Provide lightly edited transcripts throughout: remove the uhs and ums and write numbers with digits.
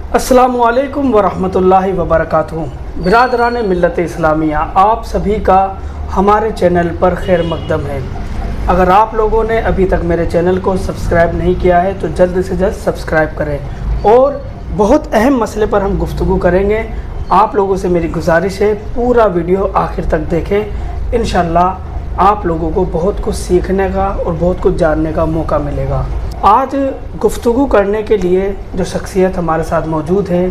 अस्सलामुअलैकुम वरहमतुल्लाहि वबरकातुहू। बिरादरान मिल्लत इस्लामिया, आप सभी का हमारे चैनल पर खैर मकदम है। अगर आप लोगों ने अभी तक मेरे चैनल को सब्सक्राइब नहीं किया है तो जल्द से जल्द सब्सक्राइब करें और बहुत अहम मसले पर हम गुफ्तगू करेंगे। आप लोगों से मेरी गुजारिश है, पूरा वीडियो आखिर तक देखें। इंशाल्लाह आप लोगों को बहुत कुछ सीखने का और बहुत कुछ जानने का मौका मिलेगा। आज गुफ्तगू करने के लिए जो शख्सियत हमारे साथ मौजूद है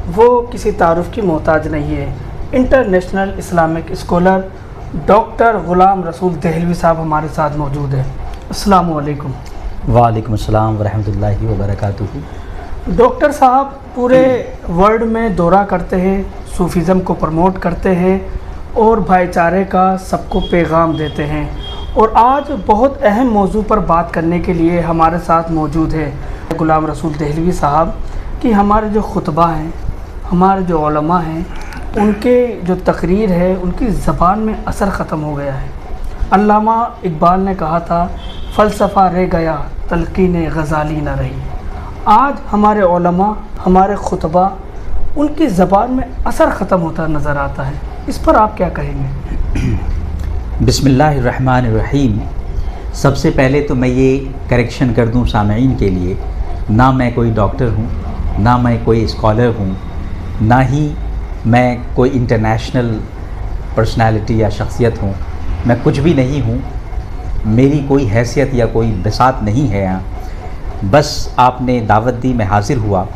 वो किसी तारुफ की मोहताज नहीं है। इंटरनेशनल इस्लामिक स्कॉलर डॉक्टर ग़ुलाम रसूल देहलवी साहब हमारे साथ मौजूद है। अस्सलामु अलैकुम। वालेकुम अस्सलाम वरहमतुल्लाहि वबरकातुहू। डॉक्टर साहब पूरे वर्ल्ड में दौरा करते हैं, सूफीज़म को प्रमोट करते हैं और भाईचारे का सबको पैगाम देते हैं। और आज बहुत अहम मौजू पर बात करने के लिए हमारे साथ मौजूद है ग़ुलाम रसूल देहलवी साहब कि हमारे जो खुतबा हैं, हमारे जो उलमा हैं, उनके जो तकरीर है उनकी ज़बान में असर ख़त्म हो गया है। अल्लामा इकबाल ने कहा था, फ़लसफ़ा रह गया तलक़ीन गज़ाली न रही। आज हमारे उलमा, हमारे खुतबा, उनकी ज़बान में असर ख़त्म होता नज़र आता है। इस पर आप क्या कहेंगे? बिस्मिल्लाहिर्रहमानिर्रहीम। सबसे पहले तो मैं ये करेक्शन कर दूं सामईन के लिए, ना मैं कोई डॉक्टर हूँ, ना मैं कोई स्कॉलर हूँ, ना ही मैं कोई इंटरनेशनल पर्सनालिटी या शख्सियत हूँ। मैं कुछ भी नहीं हूँ, मेरी कोई हैसियत या कोई बिसात नहीं है यहाँ। बस आपने दावत दी, मैं हाज़िर हुआ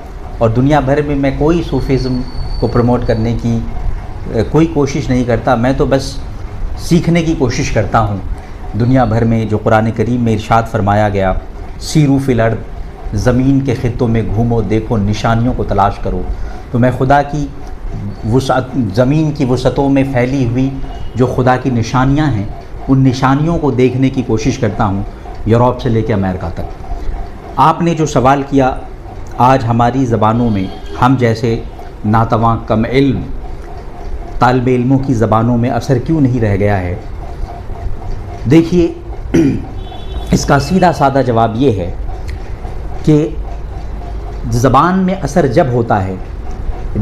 और दुनिया भर में मैं कोई सूफीज़म को प्रमोट करने की कोई कोशिश नहीं करता। मैं तो बस सीखने की कोशिश करता हूँ। दुनिया भर में जो कुरान करीम में इरशाद फरमाया गया, सीरू फिल अर्द, ज़मीन के ख़ित्तों में घूमो, देखो, निशानियों को तलाश करो, तो मैं खुदा की वुसअत, ज़मीन की वुसअतों में फैली हुई जो खुदा की निशानियाँ हैं, उन निशानियों को देखने की कोशिश करता हूँ, यूरोप से लेकर अमेरिका तक। आपने जो सवाल किया, आज हमारी ज़बानों में हम जैसे नातवां कम इल्म तालिब इल्मों की ज़बानों में असर क्यों नहीं रह गया है? देखिए, इसका सीधा साधा जवाब ये है कि ज़बान में असर जब होता है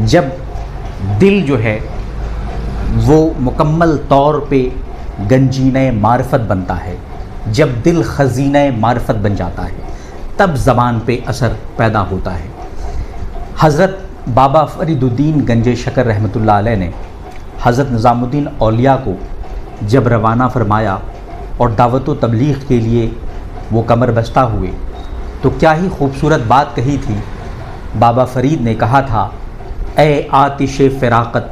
जब दिल जो है वो मुकम्मल तौर पे गंजीने मारिफत बनता है, जब दिल खजीने मारिफत बन जाता है, तब ज़बान पे असर पैदा होता है। हज़रत बाबा फरीदुद्दीन गंजे शकर रहमतुल्लाह अलैह ने हज़रत निज़ामुद्दीन औलिया को जब रवाना फरमाया और दावत व तबलीग़ के लिए वो कमर बस्ता हुए, तो क्या ही खूबसूरत बात कही थी। बाबा फ़रीद ने कहा था, ए आतिश फ़िराक़त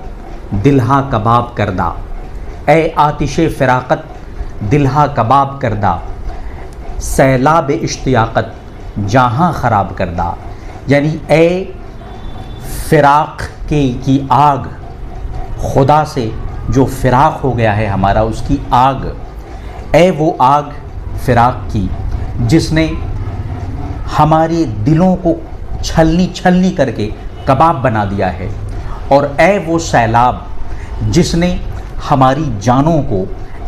दिलहा कबाब करदा, ए आतिश फ़िराक़त दिलहा कबाब करदा, सैलाब इश्तियाक़त जहाँ ख़राब करदा। यानी ए फ़िराक़ की आग, खुदा से जो फ़िराक़ हो गया है हमारा, उसकी आग, ए वो आग फ़िराक़ की जिसने हमारे दिलों को छलनी छलनी करके कबाब बना दिया है, और ए वो सैलाब जिसने हमारी जानों को,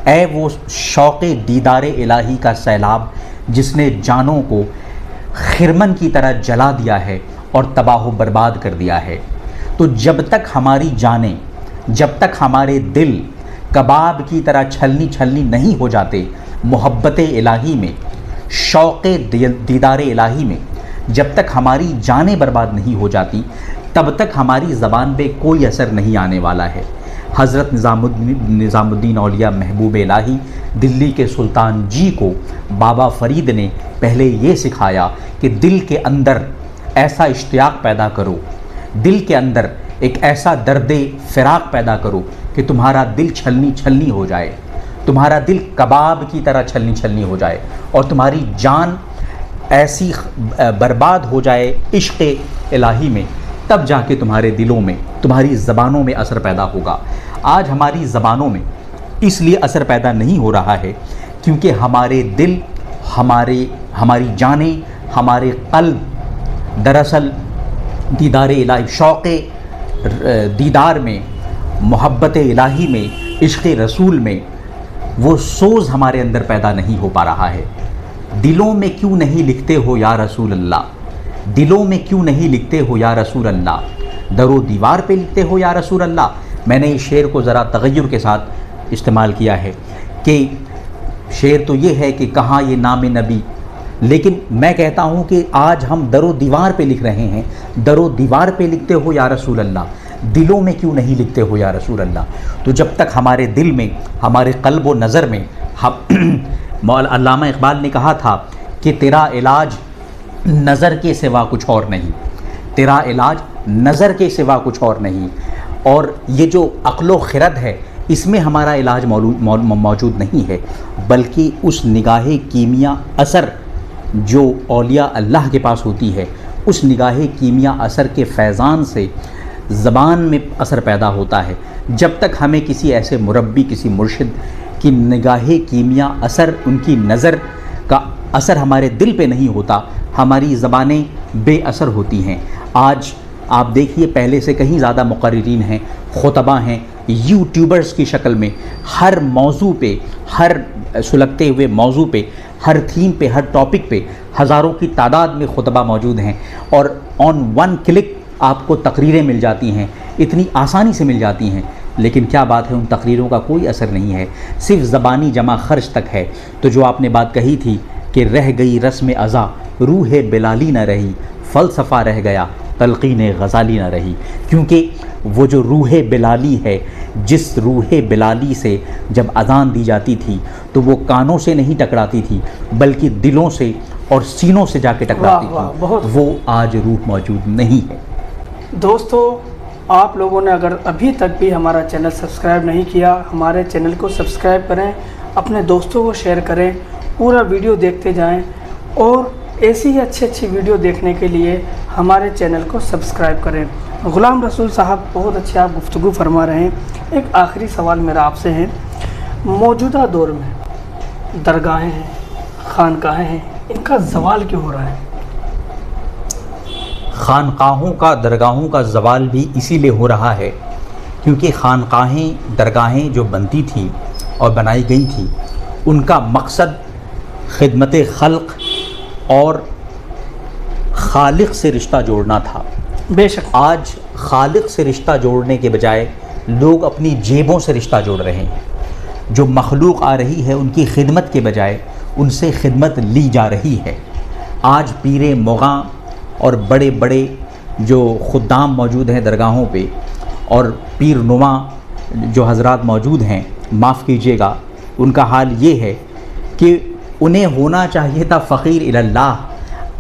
ए वो शौक़े दीदारे इलाही का सैलाब जिसने जानों को खिरमन की तरह जला दिया है और तबाह बर्बाद कर दिया है। तो जब तक हमारी जानें, जब तक हमारे दिल कबाब की तरह छलनी छलनी नहीं हो जाते मोहब्बत इलाही में, शौक़े दीदार इलाही में, जब तक हमारी जानें बर्बाद नहीं हो जाती, तब तक हमारी ज़बान पे कोई असर नहीं आने वाला है। हज़रत निज़ामुद्दीन औलिया महबूब इलाही दिल्ली के सुल्तान जी को बाबा फ़रीद ने पहले ये सिखाया कि दिल के अंदर ऐसा इश्तियाक़ पैदा करो, दिल के अंदर एक ऐसा दर्द फ़िराक़ पैदा करो कि तुम्हारा दिल छलनी छलनी हो जाए, तुम्हारा दिल कबाब की तरह छलनी छलनी हो जाए और तुम्हारी जान ऐसी बर्बाद हो जाए इश्क़ इलाही में, तब जाके तुम्हारे दिलों में, तुम्हारी ज़बानों में असर पैदा होगा। आज हमारी ज़बानों में इसलिए असर पैदा नहीं हो रहा है क्योंकि हमारे दिल, हमारी जानें, हमारे क़ल्ब दरअसल दीदार इलाही, शौक़े दीदार में, मोहब्बत इलाही में, इश्क़ रसूल में वो सोज़ हमारे अंदर पैदा नहीं हो पा रहा है। दिलों में क्यों नहीं लिखते हो या रसूल अल्लाह, दिलों में क्यों नहीं लिखते हो या रसूल अल्लाह, दरो दीवार पे लिखते हो या रसूल अल्लाह। मैंने इस शेर को ज़रा तगय्युर के साथ इस्तेमाल किया है कि शेर तो ये है कि कहाँ ये नाम नबी, लेकिन मैं कहता हूँ कि आज हम दरो दीवार पे लिख रहे हैं, दरो दीवार पे लिखते हो या रसूल अल्लाह, दिलों में क्यों नहीं लिखते हो या रसूल अल्लाह। तो जब तक हमारे दिल में, हमारे क़ल्ब व नज़र में हम अल्लामा इक़बाल ने कहा था कि तेरा इलाज नज़र के सिवा कुछ और नहीं, तेरा इलाज नज़र के सिवा कुछ और नहीं। और ये जो अक्ल व खिरद है इसमें हमारा इलाज मौजूद नहीं है, बल्कि उस निगाह कीमिया असर जो औलिया अल्लाह के पास होती है, उस निगाह कीमिया असर के फैज़ान से ज़बान में असर पैदा होता है। जब तक हमें किसी ऐसे मुरब्बी, किसी मुर्शिद की निगाह कीमिया असर, उनकी नज़र का असर हमारे दिल पे नहीं होता, हमारी ज़बानें बेअसर होती हैं। आज आप देखिए पहले से कहीं ज़्यादा मुक़र्रिरीन हैं, खुतबा हैं, यूट्यूबर्स की शक्ल में हर मौजू पे, हर सुलगते हुए मौजू पे, हर थीम पे, हर टॉपिक पे हज़ारों की तादाद में खुतबा मौजूद हैं और ऑन वन क्लिक आपको तकरीरें मिल जाती हैं, इतनी आसानी से मिल जाती हैं। लेकिन क्या बात है, उन तकरीरों का कोई असर नहीं है, सिर्फ ज़बानी जमा खर्च तक है। तो जो आपने बात कही थी कि रह गई रस्म अज़ा, रूह बिलाली न रही, फ़लसफ़ा रह गया, तलक़ीन गज़ाली न रही। क्योंकि वो जो रूह बिलाली है, जिस रूह बिलाली से जब अज़ान दी जाती थी तो वो कानों से नहीं टकराती थी, बल्कि दिलों से और सीनों से जाके टकराती थी, वो आज रूह मौजूद नहीं है। दोस्तों, आप लोगों ने अगर अभी तक भी हमारा चैनल सब्सक्राइब नहीं किया, हमारे चैनल को सब्सक्राइब करें, अपने दोस्तों को शेयर करें, पूरा वीडियो देखते जाएं और ऐसी ही अच्छी वीडियो देखने के लिए हमारे चैनल को सब्सक्राइब करें। ग़ुलाम रसूल साहब, बहुत अच्छी आप गुफ्तगू फरमा रहे हैं। एक आखिरी सवाल मेरा आपसे है, मौजूदा दौर में दरगाहें हैं, खानकाहें हैं, इनका ज़वाल क्यों हो रहा है? खानकाहों का, दरगाहों का ज़वाल भी इसीलिए हो रहा है क्योंकि खानकाहें, दरगाहें जो बनती थी और बनाई गई थी, उनका मकसद खिदमत खल्क़ और खालिक से रिश्ता जोड़ना था। बेशक आज खालिक से रिश्ता जोड़ने के बजाय लोग अपनी जेबों से रिश्ता जोड़ रहे हैं। जो मखलूक आ रही है उनकी खिदमत के बजाय उनसे खिदमत ली जा रही है। आज पीरे मुग़ा और बड़े बड़े जो खुद्दाम मौजूद हैं दरगाहों पे, और पीर नुमा जो हज़रात मौजूद हैं, माफ़ कीजिएगा, उनका हाल ये है कि उन्हें होना चाहिए था फ़कीर इलल्लाह,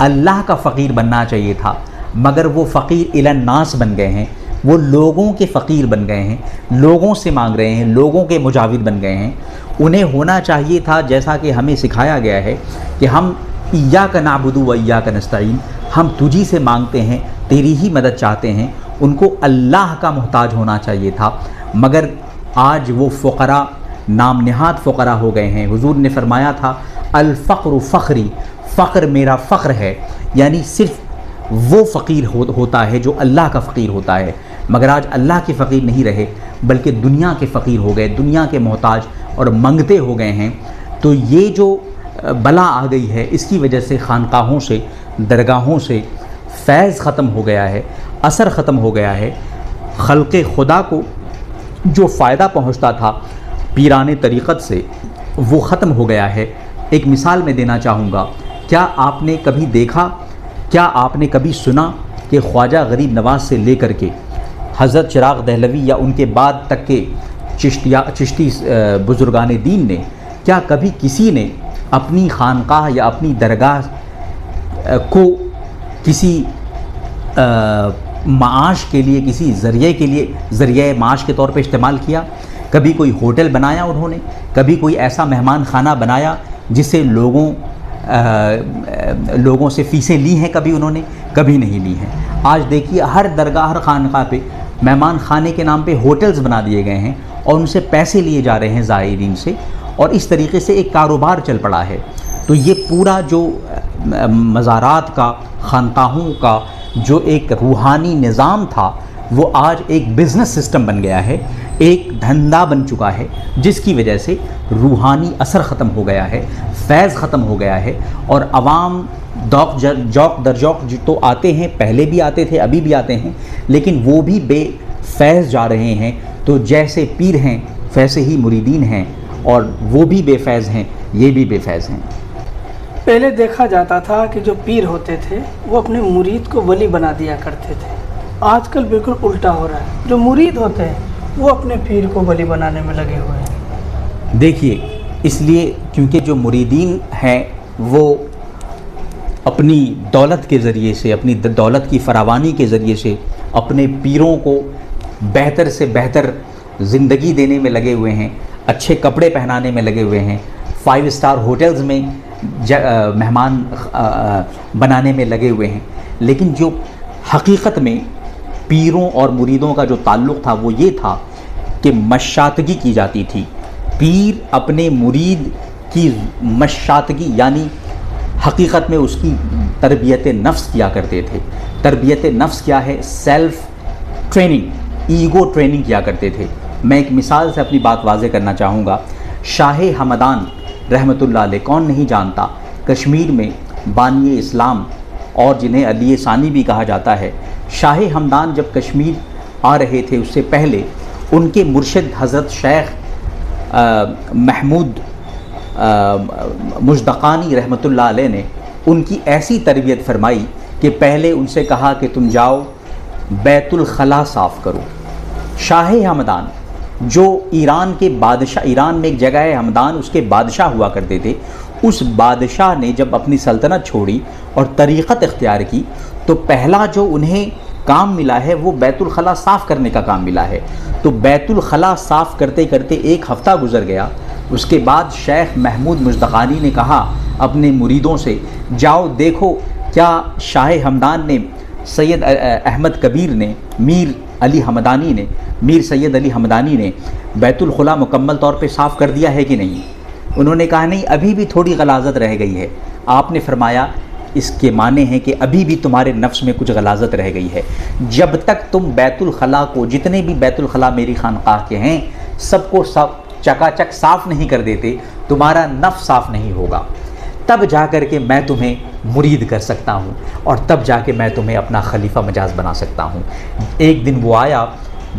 अल्लाह का फ़कीर बनना चाहिए था, मगर वो फ़कीर इलन्नास बन गए हैं, वो लोगों के फ़कीर बन गए हैं, लोगों से मांग रहे हैं, लोगों के मुजाविद बन गए हैं। उन्हें होना चाहिए था, जैसा कि हमें सिखाया गया है कि हम इय्याका नअबुदु व इय्याका नस्तईन, हम तुझी से मांगते हैं, तेरी ही मदद चाहते हैं, उनको अल्लाह का मोहताज होना चाहिए था। मगर आज वो फ़ुक़रा नाम निहात फ़ुक़रा हो गए हैं। हुज़ूर ने फरमाया था अल-फ़क़्रु फ़ख़्री, फ़क़्र मेरा फ़ख़्र है, यानी सिर्फ़ वो फ़कीर होता है जो अल्लाह का फ़कीर होता है। मगर आज अल्लाह के फ़कीर नहीं रहे, बल्कि दुनिया के फ़कीर हो गए, दुनिया के मोहताज और मंगते हो गए हैं। तो ये जो बला आ गई है, इसकी वजह से खानकाहों से, दरगाहों से फैज़ ख़त्म हो गया है, असर ख़त्म हो गया है। खल्क़े खुदा को जो फ़ायदा पहुँचता था पीराने तरीक़त से, वो ख़त्म हो गया है। एक मिसाल मैं देना चाहूँगा, क्या आपने कभी देखा, क्या आपने कभी सुना कि ख्वाजा गरीब नवाज़ से लेकर के हज़रत चिराग दहलवी या उनके बाद तक के चिश्ती बुज़ुर्गान दीन ने, क्या कभी किसी ने अपनी खानकाह या अपनी दरगाह को किसी माश के लिए, किसी ज़रिए के लिए, ज़रिए माश के तौर पे इस्तेमाल किया? कभी कोई होटल बनाया उन्होंने? कभी कोई ऐसा मेहमान खाना बनाया जिससे लोगों से फ़ीसें ली हैं कभी उन्होंने? कभी नहीं ली हैं। आज देखिए हर दरगाह, हर खानका पे मेहमान खाने के नाम पे होटल्स बना दिए गए हैं और उनसे पैसे लिए जा रहे हैं ज़ायरीन से, और इस तरीके से एक कारोबार चल पड़ा है। तो ये पूरा जो मज़ारात का, खानकाहों का जो एक रूहानी निज़ाम था, वो आज एक बिज़नेस सिस्टम बन गया है एक धंधा बन चुका है, जिसकी वजह से रूहानी असर ख़त्म हो गया है, फैज़ ख़त्म हो गया है। और आवाम जौक दर जौक तो आते हैं, पहले भी आते थे, अभी भी आते हैं, लेकिन वो भी बेफैज़ जा रहे हैं। तो जैसे पीर हैं वैसे ही मुरीदीन हैं, और वो भी बेफैज़ हैं, ये भी बेफैज़ हैं। पहले देखा जाता था कि जो पीर होते थे वो अपने मुरीद को वली बना दिया करते थे। आजकल बिल्कुल उल्टा हो रहा है, जो मुरीद होते हैं वो अपने पीर को वली बनाने में लगे हुए हैं। देखिए, इसलिए क्योंकि जो मुरीदीन हैं वो अपनी दौलत के ज़रिए से, अपनी दौलत की फरावानी के ज़रिए से अपने पीरों को बेहतर से बेहतर ज़िंदगी देने में लगे हुए हैं, अच्छे कपड़े पहनाने में लगे हुए हैं, 5 स्टार होटल्स में मेहमान बनाने में लगे हुए हैं। लेकिन जो हकीकत में पीरों और मुरीदों का जो ताल्लुक़ था वो ये था कि मशातगी की जाती थी। पीर अपने मुरीद की मशातगी यानी हकीकत में उसकी तरबियत नफ्स किया करते थे। तरबियत नफ्स क्या है? सेल्फ़ ट्रेनिंग, ईगो ट्रेनिंग किया करते थे। मैं एक मिसाल से अपनी बात वाज़े करना चाहूँगा। शाह हमदान रहमतुल्लाह अलैह, कौन नहीं जानता, कश्मीर में बानी इस्लाम और जिन्हें अली सानी भी कहा जाता है। शाह हमदान जब कश्मीर आ रहे थे उससे पहले उनके मुर्शिद हज़रत शेख महमूद मुजदक़ानी रहमतुल्लाह अलैह ने उनकी ऐसी तरबियत फरमाई कि पहले उनसे कहा कि तुम जाओ बैतुल खला साफ़ करो। शाह हमदान जो ईरान के बादशाह, ईरान में एक जगह है हमदान, उसके बादशाह हुआ करते थे। उस बादशाह ने जब अपनी सल्तनत छोड़ी और तरीक़त इख्तियार की तो पहला जो उन्हें काम मिला है वो बैतुल खला साफ़ करने का काम मिला है। तो बैतुल खला साफ़ करते करते 1 हफ़्ता गुज़र गया। उसके बाद शेख महमूद मुजदक़ानी ने कहा अपने मुरीदों से, जाओ देखो क्या शाह हमदान ने, सैयद अहमद कबीर ने, मीर अली हमदानी ने, मीर सैयद अली हमदानी ने बैतुल खुला मुकम्मल तौर पे साफ़ कर दिया है कि नहीं। उन्होंने कहा नहीं, अभी भी थोड़ी गलाज़त रह गई है। आपने फरमाया इसके माने हैं कि अभी भी तुम्हारे नफ्स में कुछ गलाज़त रह गई है। जब तक तुम बैतुल खला को, जितने भी बैतुल खला मेरी खानकाह के हैं, सबको सब चकाचक साफ़ नहीं कर देते, तुम्हारा नफ्स साफ़ नहीं होगा। तब जा कर के मैं तुम्हें मुरीद कर सकता हूँ और तब जाके मैं तुम्हें अपना खलीफा मजाज बना सकता हूँ। एक दिन वो आया,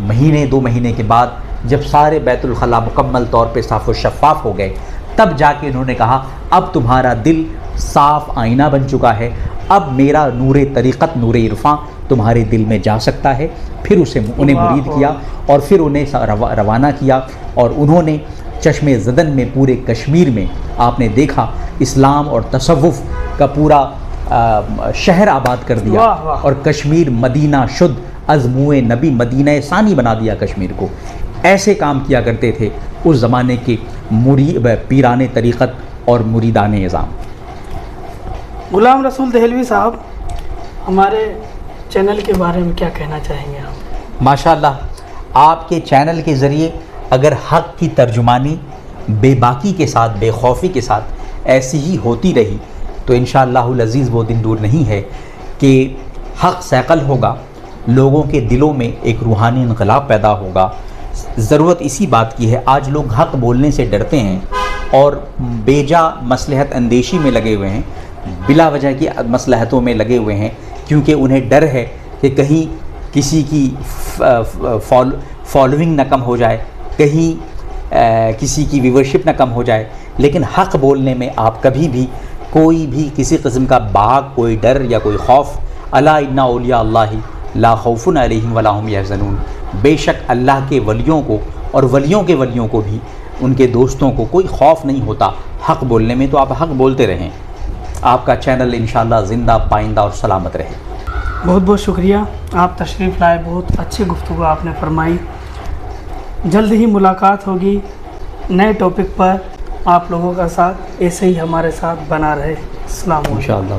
महीने 2 महीने के बाद जब सारे बैतुल खला मुकम्मल तौर पे साफ़ व शफ़ाफ़ हो गए, तब जाके इन्होंने कहा अब तुम्हारा दिल साफ़ आईना बन चुका है, अब मेरा नूरे तरीक़त, नूरे इरफ़ां तुम्हारे दिल में जा सकता है। फिर उन्हें मुरीद किया और फिर उन्हें रवाना किया और उन्होंने चश्मे ज़दन में, पूरे कश्मीर में आपने देखा इस्लाम और तसव्वुफ़ का पूरा शहर आबाद कर दिया और कश्मीर मदीना शुद्ध, अज़मुए नबी, मदीना सानी बना दिया कश्मीर को। ऐसे काम किया करते थे उस ज़माने के पीराने तरीक़त और मुरीदाने निज़ाम। गुलाम रसूल दहलवी साहब, हमारे चैनल के बारे में क्या कहना चाहेंगे आप? माशाअल्लाह, आपके चैनल के ज़रिए अगर हक़ की तर्जुमानी बेबाकी के साथ, बेखौफी के साथ ऐसी ही होती रही तो इंशाअल्लाहुल अज़ीज़ वो दिन दूर नहीं है कि हक़ सैक़ल होगा, लोगों के दिलों में एक रूहानी इनक़लाब पैदा होगा। ज़रूरत इसी बात की है। आज लोग हक़ बोलने से डरते हैं और बेजा मसलहत अंदेशी में लगे हुए हैं, बिला वजह की मसलहतों में लगे हुए हैं, क्योंकि उन्हें डर है कि कहीं किसी की फॉलोइंग न कम हो जाए, कहीं किसी की व्यूवरशिप न कम हो जाए। लेकिन हक़ बोलने में आप कभी भी कोई भी किसी किस्म का बाग, कोई डर या कोई खौफ, अला इन्ना औलिया अल्लाहि ला खौफुन अलैहिम वला हुम यहज़नून, बेशक अल्लाह के वलियों को और वलियों के वलियों को भी, उनके दोस्तों को कोई खौफ नहीं होता हक़ बोलने में। तो आप हक़ बोलते रहें। आपका चैनल इंशाअल्लाह ज़िंदा, पाइंदा और सलामत रहे। बहुत बहुत शुक्रिया, आप तशरीफ़ लाए, बहुत अच्छी गुफ्तगू आपने फरमाई। जल्द ही मुलाकात होगी नए टॉपिक पर। आप लोगों का साथ ऐसे ही हमारे साथ बना रहे। अस्सलाम वालेकुम। इंशाअल्लाह।